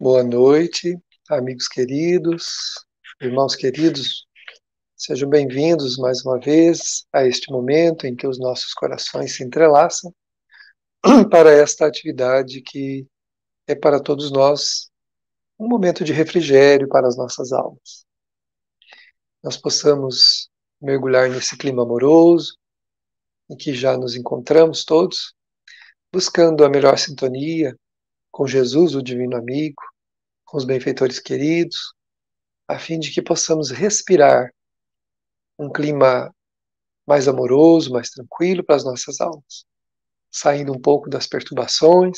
Boa noite, amigos queridos, irmãos queridos, sejam bem-vindos mais uma vez a este momento em que os nossos corações se entrelaçam para esta atividade que é para todos nós um momento de refrigério para as nossas almas. Nós possamos mergulhar nesse clima amoroso em que já nos encontramos todos, buscando a melhor sintonia com Jesus, o Divino Amigo, com os benfeitores queridos, a fim de que possamos respirar um clima mais amoroso, mais tranquilo para as nossas almas, saindo um pouco das perturbações,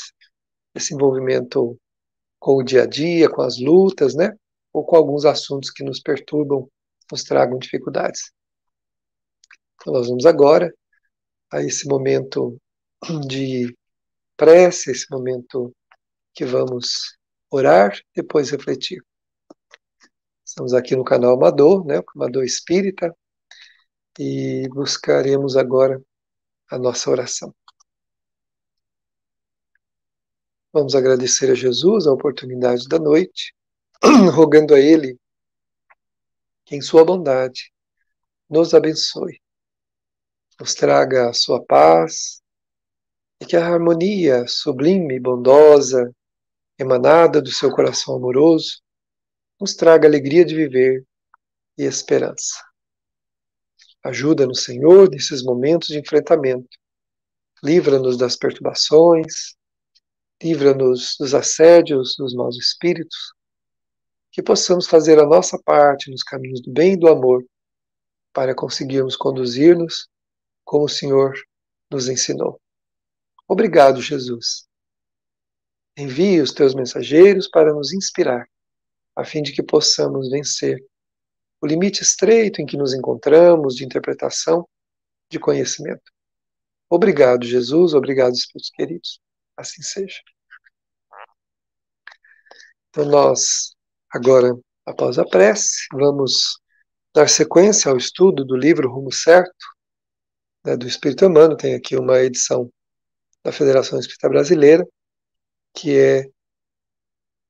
desse envolvimento com o dia a dia, com as lutas, né? Ou com alguns assuntos que nos perturbam, nos tragam dificuldades. Então nós vamos agora a esse momento de prece, esse momento que vamos orar, depois refletir. Estamos aqui no canal Amador, né? O Amador Espírita, e buscaremos agora a nossa oração. Vamos agradecer a Jesus a oportunidade da noite, rogando a Ele que em sua bondade nos abençoe, nos traga a sua paz e que a harmonia sublime e bondosa emanada do seu coração amoroso nos traga alegria de viver e esperança. Ajuda-nos, Senhor, nesses momentos de enfrentamento. Livra-nos das perturbações, livra-nos dos assédios dos maus espíritos, que possamos fazer a nossa parte nos caminhos do bem e do amor, para conseguirmos conduzir-nos como o Senhor nos ensinou. Obrigado, Jesus. Envie os teus mensageiros para nos inspirar, a fim de que possamos vencer o limite estreito em que nos encontramos de interpretação, de conhecimento. Obrigado, Jesus. Obrigado, Espíritos queridos. Assim seja. Então nós, agora, após a prece, vamos dar sequência ao estudo do livro Rumo Certo, né, do Espírito Emmanuel. Tem aqui uma edição da Federação Espírita Brasileira, que é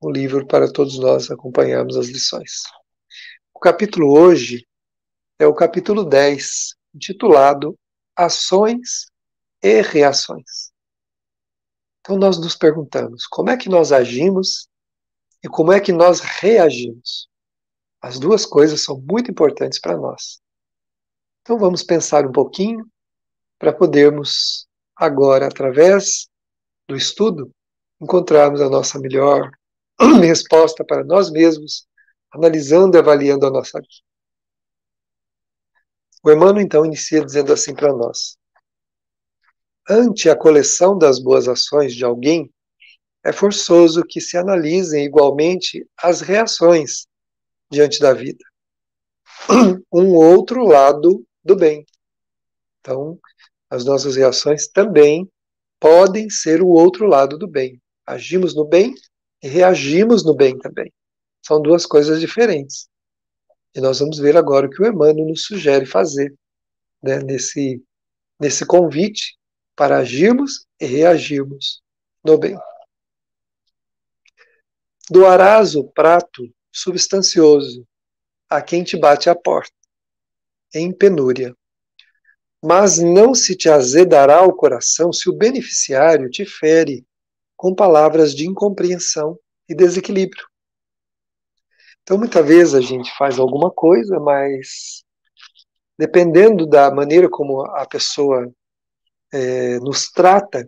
um livro para todos nós acompanharmos as lições. O capítulo hoje é o capítulo 10, intitulado Ações e Reações. Então nós nos perguntamos, como é que nós agimos e como é que nós reagimos? As duas coisas são muito importantes para nós. Então vamos pensar um pouquinho para podermos agora, através do estudo, encontrarmos a nossa melhor resposta para nós mesmos, analisando e avaliando a nossa vida. O Emmanuel, então, inicia dizendo assim para nós: ante a coleção das boas ações de alguém, é forçoso que se analisem igualmente as reações diante da vida. Um outro lado do bem. Então, as nossas reações também podem ser o outro lado do bem. Agimos no bem e reagimos no bem também. São duas coisas diferentes. E nós vamos ver agora o que o Emmanuel nos sugere fazer, né, nesse convite para agirmos e reagirmos no bem. Doarás o prato substancioso a quem te bate à porta, em penúria. Mas não se te azedará o coração se o beneficiário te fere com palavras de incompreensão e desequilíbrio. Então, muitas vezes a gente faz alguma coisa, mas dependendo da maneira como a pessoa nos trata,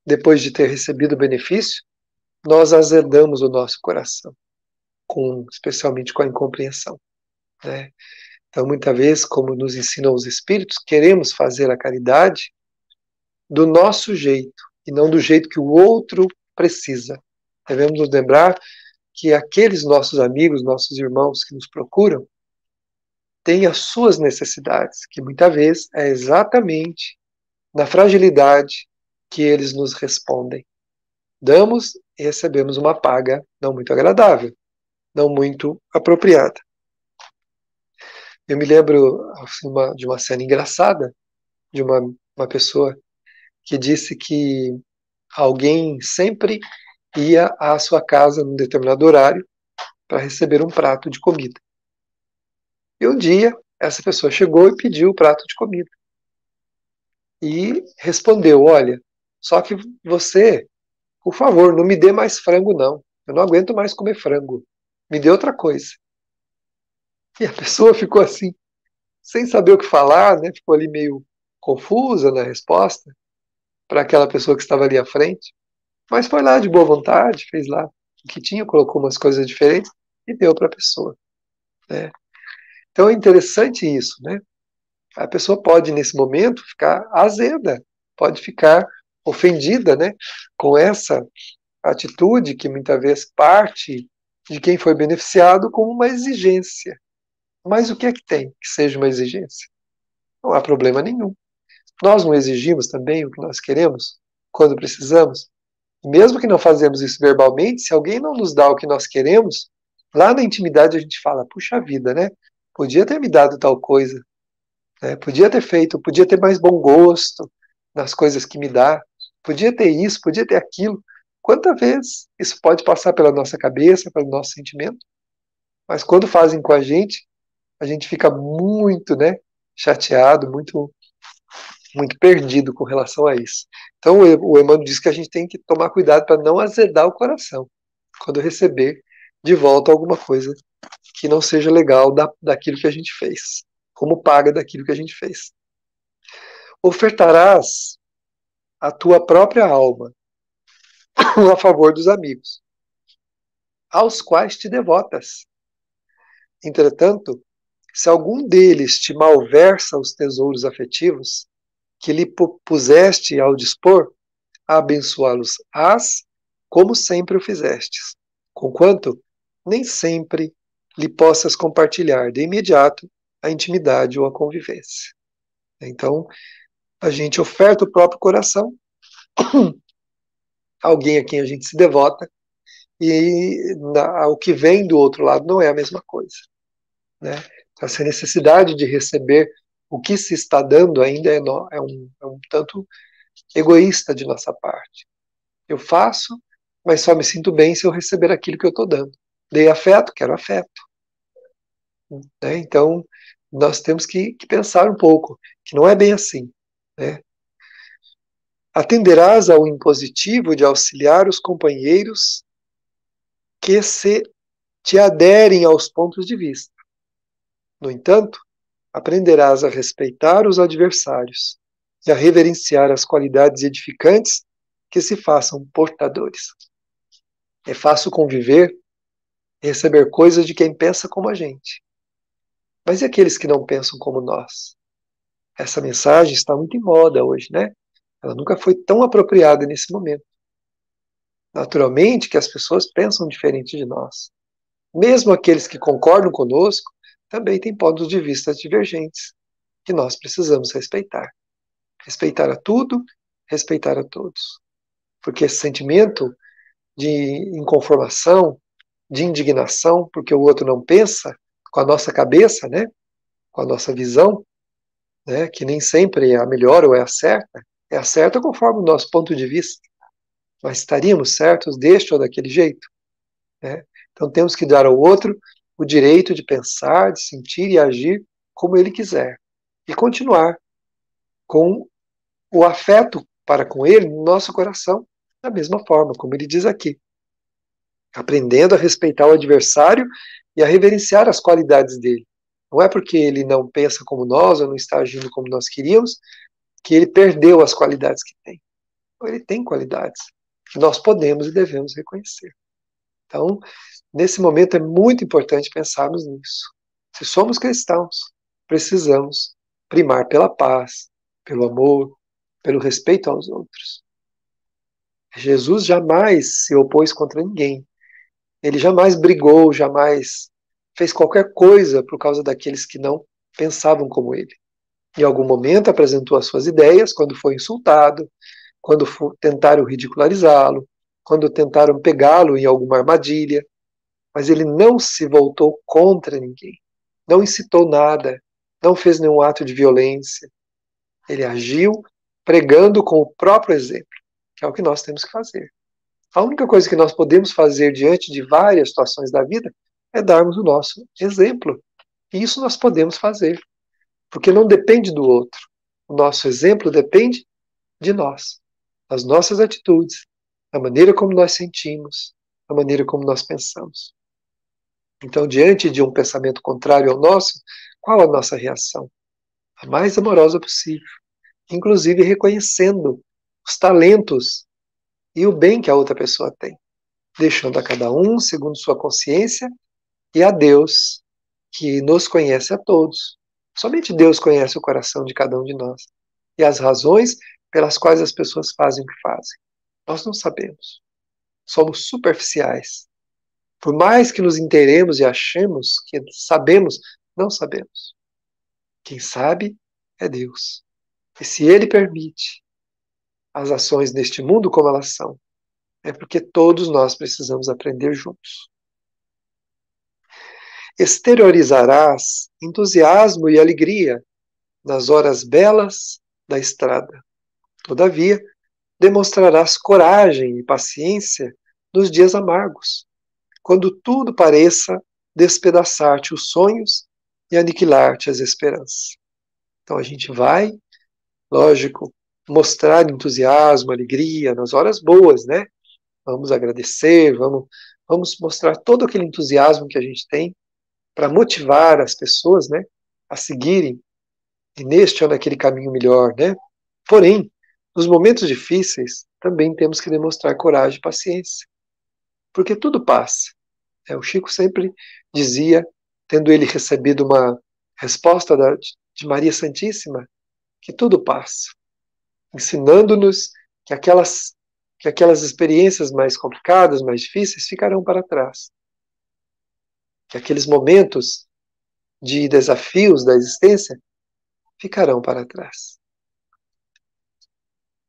depois de ter recebido o benefício, nós azedamos o nosso coração, especialmente com a incompreensão, né? Então, muitas vezes, como nos ensinam os Espíritos, queremos fazer a caridade do nosso jeito, e não do jeito que o outro precisa. Devemos nos lembrar que aqueles nossos amigos, nossos irmãos que nos procuram, têm as suas necessidades, que muitas vezes é exatamente na fragilidade que eles nos respondem. Damos e recebemos uma paga não muito agradável, não muito apropriada. Eu me lembro assim, de uma cena engraçada, de uma pessoa que disse que alguém sempre ia à sua casa num determinado horário para receber um prato de comida. E um dia, essa pessoa chegou e pediu o prato de comida. E respondeu: olha, só que você, por favor, não me dê mais frango, não. Eu não aguento mais comer frango. Me dê outra coisa. E a pessoa ficou assim, sem saber o que falar, né? Ficou ali meio confusa na resposta para aquela pessoa que estava ali à frente. Mas foi lá de boa vontade, fez lá o que tinha, colocou umas coisas diferentes e deu para a pessoa, né? Então é interessante isso, né? A pessoa pode, nesse momento, ficar azeda, pode ficar ofendida, né? Com essa atitude que muitas vezes parte de quem foi beneficiado como uma exigência. Mas o que é que tem que seja uma exigência? Não há problema nenhum. Nós não exigimos também o que nós queremos quando precisamos? Mesmo que não fazemos isso verbalmente, se alguém não nos dá o que nós queremos, lá na intimidade a gente fala, puxa vida, né? Podia ter me dado tal coisa, né? Podia ter feito, podia ter mais bom gosto nas coisas que me dá, podia ter isso, podia ter aquilo. Quantas vezes isso pode passar pela nossa cabeça, pelo nosso sentimento? Mas quando fazem com a gente fica muito, né, chateado, muito perdido com relação a isso. Então, o Emmanuel diz que a gente tem que tomar cuidado para não azedar o coração quando receber de volta alguma coisa que não seja legal daquilo que a gente fez, como paga daquilo que a gente fez. Ofertarás a tua própria alma a favor dos amigos, aos quais te devotas. Entretanto, se algum deles te malversa os tesouros afetivos que lhe puseste ao dispor, a abençoá-los-ás, como sempre o fizestes, conquanto nem sempre lhe possas compartilhar de imediato a intimidade ou a convivência. Então, a gente oferta o próprio coração a alguém a quem a gente se devota, e o que vem do outro lado não é a mesma coisa, né? Essa necessidade de receber o que se está dando ainda é um tanto egoísta de nossa parte. Eu faço, mas só me sinto bem se eu receber aquilo que eu estou dando. Dei afeto, quero afeto. Né? Então, nós temos que pensar um pouco, que não é bem assim. Né? Atenderás ao impositivo de auxiliar os companheiros que se te aderem aos pontos de vista. No entanto, aprenderás a respeitar os adversários e a reverenciar as qualidades edificantes que se façam portadores. É fácil conviver e receber coisas de quem pensa como a gente. Mas e aqueles que não pensam como nós? Essa mensagem está muito em moda hoje, né? Ela nunca foi tão apropriada nesse momento. Naturalmente que as pessoas pensam diferente de nós. Mesmo aqueles que concordam conosco também têm pontos de vista divergentes que nós precisamos respeitar. Respeitar a tudo, respeitar a todos. Porque esse sentimento de inconformação, de indignação, porque o outro não pensa com a nossa cabeça, né? Com a nossa visão, né? Que nem sempre é a melhor ou é a certa conforme o nosso ponto de vista. Mas estaríamos certos deste ou daquele jeito, né? Então temos que dar ao outro o direito de pensar, de sentir e agir como ele quiser. E continuar com o afeto para com ele no nosso coração, da mesma forma, como ele diz aqui. Aprendendo a respeitar o adversário e a reverenciar as qualidades dele. Não é porque ele não pensa como nós ou não está agindo como nós queríamos que ele perdeu as qualidades que tem. Ele tem qualidades que nós podemos e devemos reconhecer. Então, nesse momento é muito importante pensarmos nisso. Se somos cristãos, precisamos primar pela paz, pelo amor, pelo respeito aos outros. Jesus jamais se opôs contra ninguém. Ele jamais brigou, jamais fez qualquer coisa por causa daqueles que não pensavam como ele. Em algum momento apresentou as suas ideias quando foi insultado, quando tentaram ridicularizá-lo, quando tentaram pegá-lo em alguma armadilha, mas ele não se voltou contra ninguém, não incitou nada, não fez nenhum ato de violência. Ele agiu pregando com o próprio exemplo, que é o que nós temos que fazer. A única coisa que nós podemos fazer diante de várias situações da vida é darmos o nosso exemplo. E isso nós podemos fazer, porque não depende do outro. O nosso exemplo depende de nós, das nossas atitudes, da maneira como nós sentimos, da maneira como nós pensamos. Então, diante de um pensamento contrário ao nosso, qual a nossa reação? A mais amorosa possível, inclusive reconhecendo os talentos e o bem que a outra pessoa tem, deixando a cada um segundo sua consciência e a Deus, que nos conhece a todos. Somente Deus conhece o coração de cada um de nós e as razões pelas quais as pessoas fazem o que fazem. Nós não sabemos. Somos superficiais. Por mais que nos inteiremos e achemos que sabemos, não sabemos. Quem sabe é Deus. E se Ele permite as ações neste mundo como elas são, é porque todos nós precisamos aprender juntos. Exteriorizarás entusiasmo e alegria nas horas belas da estrada. Todavia, demonstrarás coragem e paciência nos dias amargos, quando tudo pareça despedaçar-te os sonhos e aniquilar-te as esperanças. Então a gente vai, lógico, mostrar entusiasmo, alegria nas horas boas, né? Vamos agradecer, vamos mostrar todo aquele entusiasmo que a gente tem para motivar as pessoas, né, a seguirem e neste ou naquele caminho melhor, né? Porém, nos momentos difíceis, também temos que demonstrar coragem e paciência, porque tudo passa. O Chico sempre dizia, tendo ele recebido uma resposta de Maria Santíssima, que tudo passa, ensinando-nos que aquelas experiências mais complicadas, mais difíceis, ficarão para trás. Que aqueles momentos de desafios da existência ficarão para trás.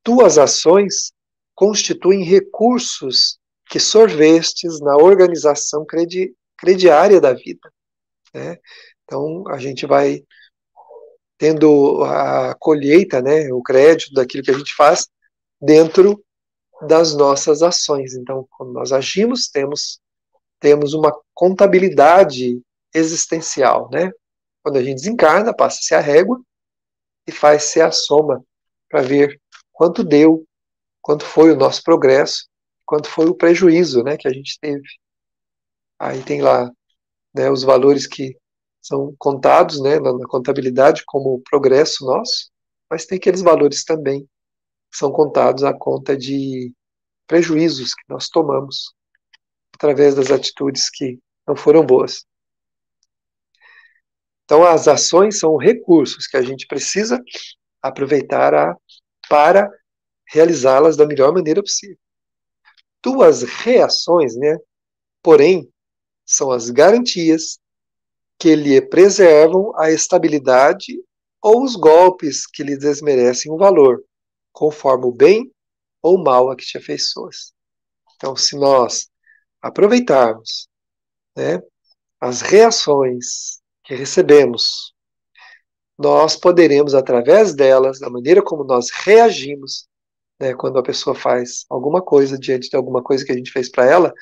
Tuas ações constituem recursos que sorvestes na organização crediária da vida, né? Então, a gente vai tendo a colheita, né, o crédito daquilo que a gente faz dentro das nossas ações. Então, quando nós agimos, temos uma contabilidade existencial, né? Quando a gente desencarna, passa-se a régua e faz-se a soma para ver quanto deu, quanto foi o nosso progresso, quanto foi o prejuízo, né, que a gente teve. Aí tem lá, né, os valores que são contados, né, na contabilidade como progresso nosso, mas tem aqueles valores também que são contados à conta de prejuízos que nós tomamos através das atitudes que não foram boas. Então, as ações são recursos que a gente precisa aproveitar para realizá-las da melhor maneira possível. Tuas reações, né, porém, são as garantias que lhe preservam a estabilidade ou os golpes que lhe desmerecem o valor, conforme o bem ou mal a que te afeiçoas. Então, se nós aproveitarmos, né, as reações que recebemos, nós poderemos, através delas, da maneira como nós reagimos, né, quando a pessoa faz alguma coisa diante de alguma coisa que a gente fez para ela,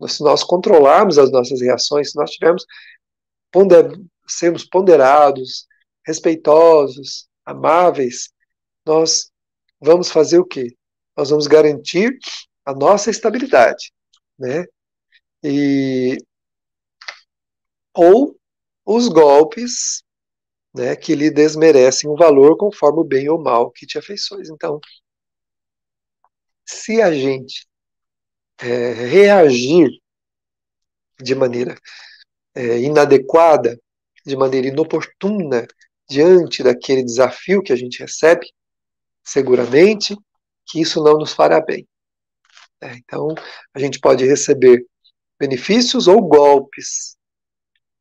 se nós controlarmos as nossas reações, se nós tivermos sermos ponderados, respeitosos, amáveis, nós vamos fazer o quê? Nós vamos garantir a nossa estabilidade, né? Ou os golpes, né, que lhe desmerecem o valor conforme o bem ou mal que te afeiçoes. Então, se a gente reagir de maneira inadequada, de maneira inoportuna, diante daquele desafio que a gente recebe, seguramente que isso não nos fará bem. Então, a gente pode receber benefícios ou golpes,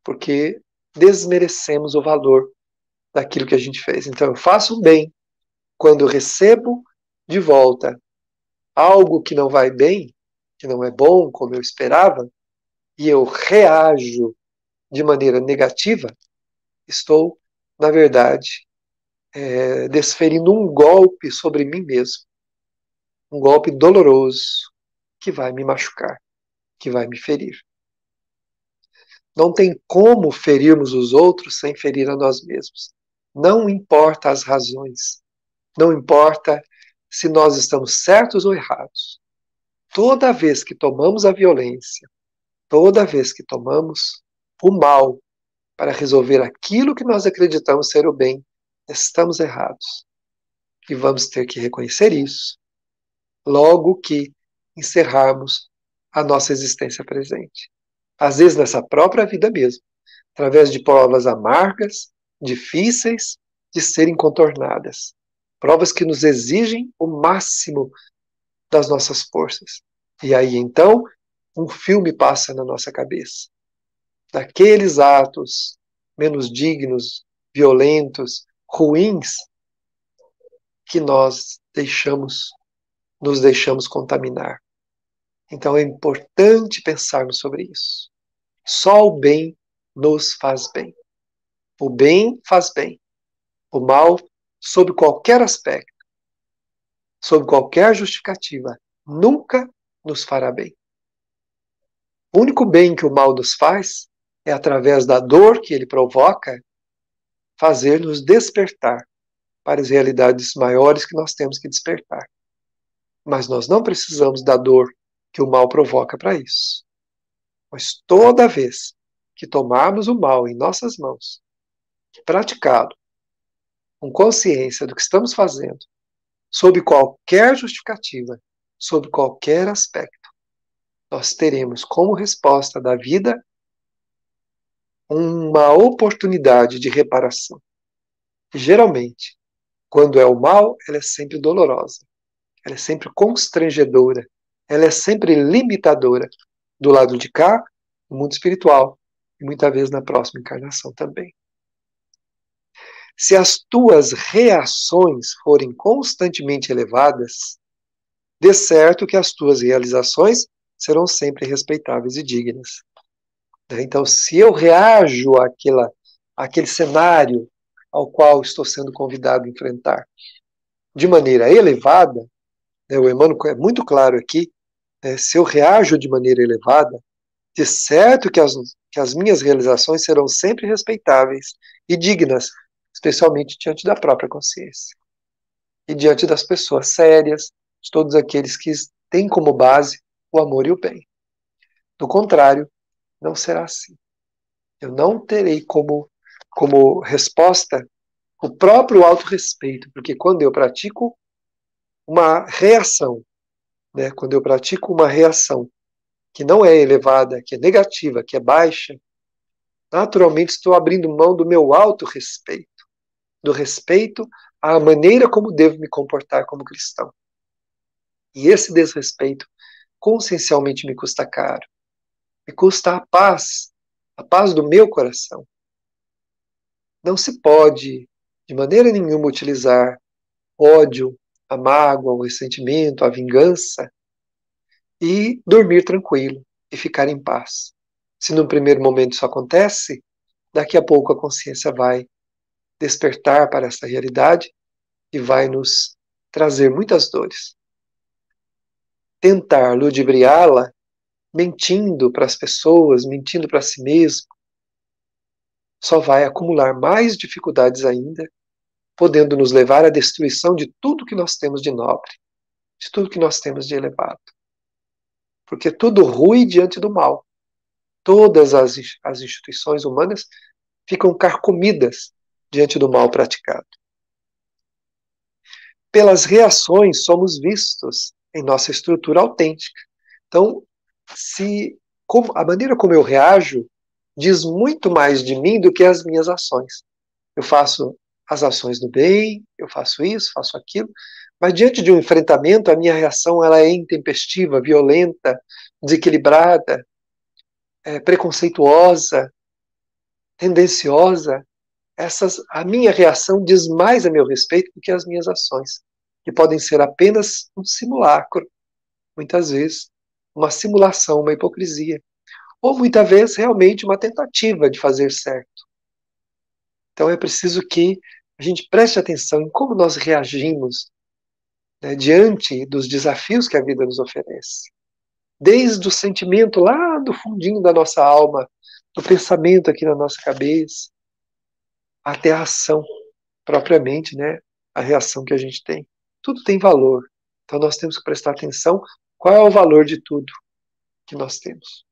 porque desmerecemos o valor daquilo que a gente fez. Então, eu faço bem quando eu recebo de volta algo que não vai bem, que não é bom como eu esperava, e eu reajo de maneira negativa, estou, na verdade, desferindo um golpe sobre mim mesmo. Um golpe doloroso, que vai me machucar, que vai me ferir. Não tem como ferirmos os outros sem ferir a nós mesmos. Não importa as razões, não importa se nós estamos certos ou errados. Toda vez que tomamos a violência, toda vez que tomamos o mal para resolver aquilo que nós acreditamos ser o bem, estamos errados. E vamos ter que reconhecer isso logo que encerrarmos a nossa existência presente. Às vezes nessa própria vida mesmo, através de provas amargas, difíceis de serem contornadas. Provas que nos exigem o máximo das nossas forças. E aí então, um filme passa na nossa cabeça. Daqueles atos menos dignos, violentos, ruins, que nós nos deixamos contaminar. Então é importante pensarmos sobre isso. Só o bem nos faz bem. O bem faz bem. O mal, sob qualquer aspecto, sob qualquer justificativa, nunca nos fará bem. O único bem que o mal nos faz é, através da dor que ele provoca, fazer-nos despertar para as realidades maiores que nós temos que despertar. Mas nós não precisamos da dor que o mal provoca para isso. Mas toda vez que tomarmos o mal em nossas mãos, praticado, com consciência do que estamos fazendo, sob qualquer justificativa, sob qualquer aspecto, nós teremos como resposta da vida uma oportunidade de reparação. E, geralmente, quando é o mal, ela é sempre dolorosa, ela é sempre constrangedora, ela é sempre limitadora, do lado de cá, no mundo espiritual, e muitas vezes na próxima encarnação também. Se as tuas reações forem constantemente elevadas, de certo que as tuas realizações serão sempre respeitáveis e dignas. Então, se eu reajo àquele cenário ao qual estou sendo convidado a enfrentar de maneira elevada, o Emmanuel é muito claro aqui, se eu reajo de maneira elevada, de certo que as minhas realizações serão sempre respeitáveis e dignas, especialmente diante da própria consciência. E diante das pessoas sérias, de todos aqueles que têm como base o amor e o bem. Do contrário, não será assim. Eu não terei como resposta o próprio autorrespeito, porque quando eu pratico uma reação, quando eu pratico uma reação que não é elevada, que é negativa, que é baixa, naturalmente estou abrindo mão do meu autorrespeito, do respeito à maneira como devo me comportar como cristão. E esse desrespeito consciencialmente me custa caro. Me custa a paz do meu coração. Não se pode, de maneira nenhuma, utilizar ódio, a mágoa, o ressentimento, a vingança e dormir tranquilo e ficar em paz. Se no primeiro momento isso acontece, daqui a pouco a consciência vai despertar para essa realidade e vai nos trazer muitas dores. Tentar ludibriá-la mentindo para as pessoas, mentindo para si mesmo, só vai acumular mais dificuldades ainda, podendo nos levar à destruição de tudo que nós temos de nobre, de tudo que nós temos de elevado. Porque tudo rui diante do mal. Todas as instituições humanas ficam carcomidas diante do mal praticado. Pelas reações somos vistos em nossa estrutura autêntica. Então, a maneira como eu reajo diz muito mais de mim do que as minhas ações. Eu faço as ações do bem, eu faço isso, faço aquilo, mas diante de um enfrentamento, a minha reação ela é intempestiva, violenta, desequilibrada, preconceituosa, tendenciosa. A minha reação diz mais a meu respeito do que as minhas ações, que podem ser apenas um simulacro, muitas vezes, uma simulação, uma hipocrisia, ou muitas vezes realmente uma tentativa de fazer certo. Então é preciso que a gente preste atenção em como nós reagimos diante dos desafios que a vida nos oferece. desde o sentimento lá do fundinho da nossa alma, do pensamento aqui na nossa cabeça, até a ação propriamente, né? A reação que a gente tem. Tudo tem valor. Então nós temos que prestar atenção qual é o valor de tudo que nós temos.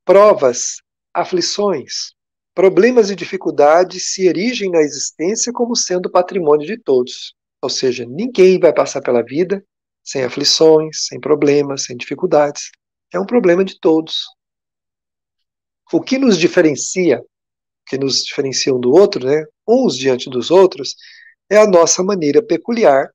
Provas, aflições, problemas e dificuldades se erigem na existência como sendo patrimônio de todos. Ou seja, ninguém vai passar pela vida sem aflições, sem problemas, sem dificuldades. É um problema de todos. O que nos diferencia, que nos diferencia um do outro, né, uns diante dos outros, é a nossa maneira peculiar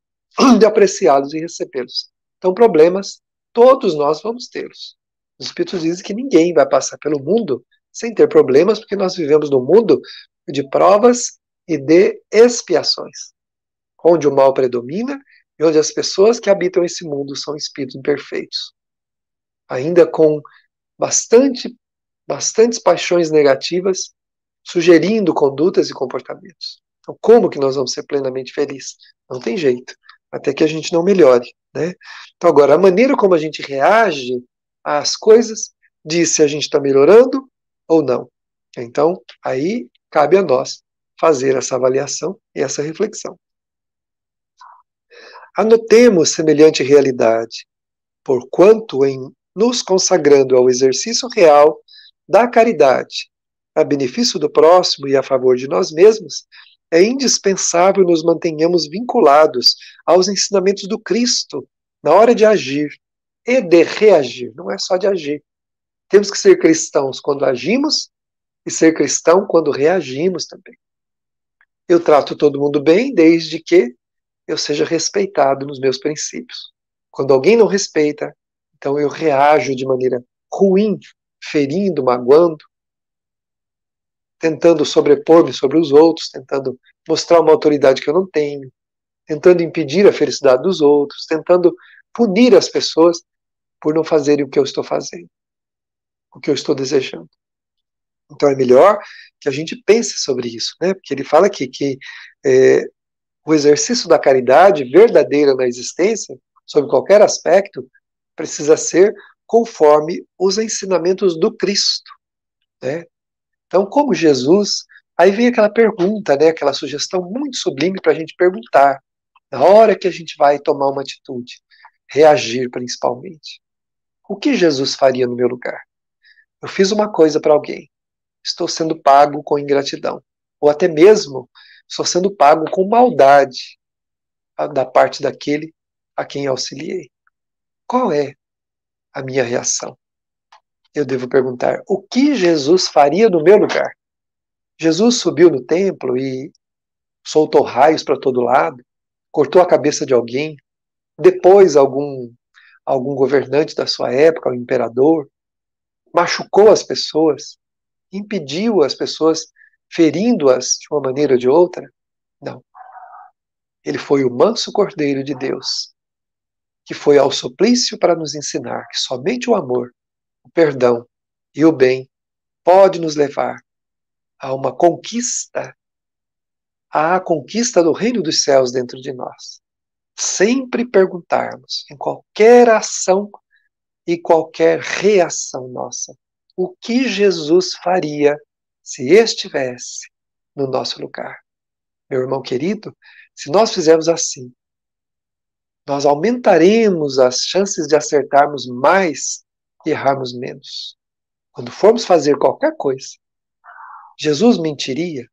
de apreciá-los e recebê-los. Então, problemas, todos nós vamos tê-los. Os Espíritos dizem que ninguém vai passar pelo mundo sem ter problemas, porque nós vivemos num mundo de provas e de expiações, onde o mal predomina e onde as pessoas que habitam esse mundo são espíritos imperfeitos, ainda com bastantes paixões negativas, sugerindo condutas e comportamentos. Então, como que nós vamos ser plenamente felizes? Não tem jeito, até que a gente não melhore, né? Então, agora, a maneira como a gente reage às coisas diz se a gente está melhorando ou não. Então, aí cabe a nós fazer essa avaliação e essa reflexão. Anotemos semelhante realidade, porquanto em nos consagrando ao exercício real da caridade, a benefício do próximo e a favor de nós mesmos, é indispensável nos mantenhamos vinculados aos ensinamentos do Cristo na hora de agir e de reagir, não é só de agir. Temos que ser cristãos quando agimos e ser cristão quando reagimos também. Eu trato todo mundo bem desde que eu seja respeitado nos meus princípios. Quando alguém não respeita, então eu reajo de maneira ruim, ferindo, magoando, tentando sobrepor-me sobre os outros, tentando mostrar uma autoridade que eu não tenho, tentando impedir a felicidade dos outros, tentando punir as pessoas por não fazerem o que eu estou fazendo, o que eu estou desejando. Então é melhor que a gente pense sobre isso, né? Porque ele fala aqui que o exercício da caridade verdadeira na existência, sob qualquer aspecto, precisa ser conforme os ensinamentos do Cristo, né? Então, como Jesus, aí vem aquela pergunta, né, aquela sugestão muito sublime para a gente perguntar, na hora que a gente vai tomar uma atitude, reagir principalmente. O que Jesus faria no meu lugar? Eu fiz uma coisa para alguém, estou sendo pago com ingratidão, ou até mesmo estou sendo pago com maldade da parte daquele a quem auxiliei. Qual é a minha reação? Eu devo perguntar, o que Jesus faria no meu lugar? Jesus subiu no templo e soltou raios para todo lado, cortou a cabeça de alguém, depois algum governante da sua época, o imperador, machucou as pessoas, impediu as pessoas, ferindo-as de uma maneira ou de outra? Não. Ele foi o manso Cordeiro de Deus, que foi ao suplício para nos ensinar que somente o amor, o perdão e o bem pode nos levar a uma conquista, à conquista do reino dos céus dentro de nós. Sempre perguntarmos, em qualquer ação e qualquer reação nossa, o que Jesus faria se estivesse no nosso lugar. Meu irmão querido, se nós fizermos assim, nós aumentaremos as chances de acertarmos mais e errarmos menos. Quando formos fazer qualquer coisa, Jesus mentiria?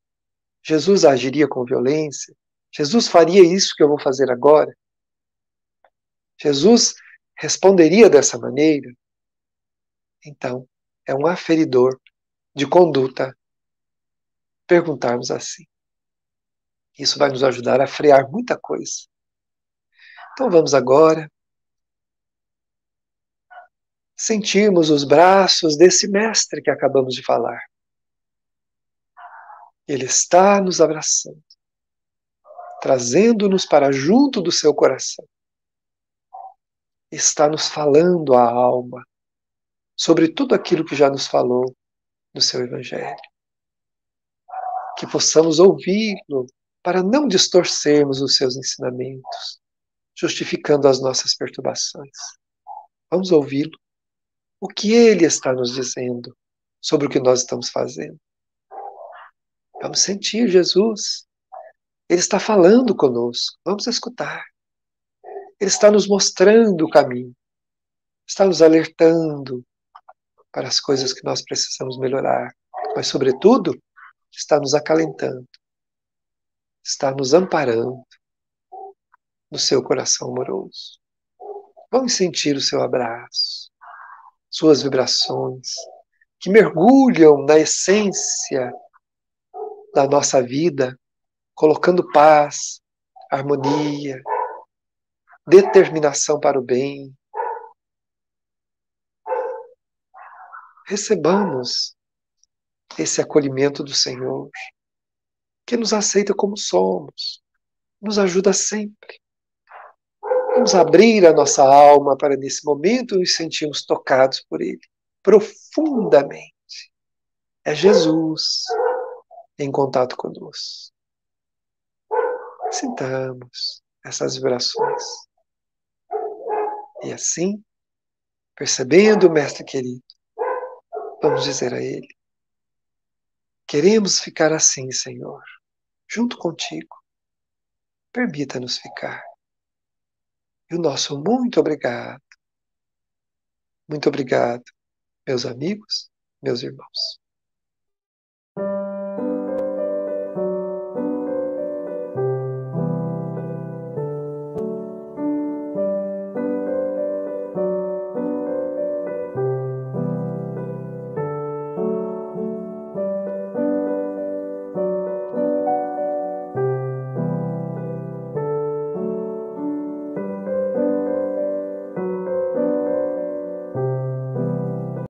Jesus agiria com violência? Jesus faria isso que eu vou fazer agora? Jesus responderia dessa maneira? Então, é um aferidor de conduta perguntarmos assim. Isso vai nos ajudar a frear muita coisa. Então vamos agora sentirmos os braços desse mestre que acabamos de falar. Ele está nos abraçando, trazendo-nos para junto do seu coração. Está nos falando a alma sobre tudo aquilo que já nos falou no seu Evangelho. Que possamos ouvi-lo para não distorcermos os seus ensinamentos, justificando as nossas perturbações. Vamos ouvi-lo. O que ele está nos dizendo sobre o que nós estamos fazendo? Vamos sentir Jesus. Ele está falando conosco. Vamos escutar. Ele está nos mostrando o caminho. Está nos alertando para as coisas que nós precisamos melhorar. Mas, sobretudo, está nos acalentando. Está nos amparando no seu coração amoroso. Vamos sentir o seu abraço, suas vibrações, que mergulham na essência da nossa vida, colocando paz, harmonia, determinação para o bem. Recebamos esse acolhimento do Senhor, que nos aceita como somos, nos ajuda sempre. Vamos abrir a nossa alma para, nesse momento, nos sentirmos tocados por Ele, profundamente. É Jesus em contato conosco. Sintamos essas vibrações. E assim, percebendo o Mestre querido, vamos dizer a Ele: queremos ficar assim, Senhor, junto contigo. Permita-nos ficar. E o nosso muito obrigado. Muito obrigado, meus amigos, meus irmãos.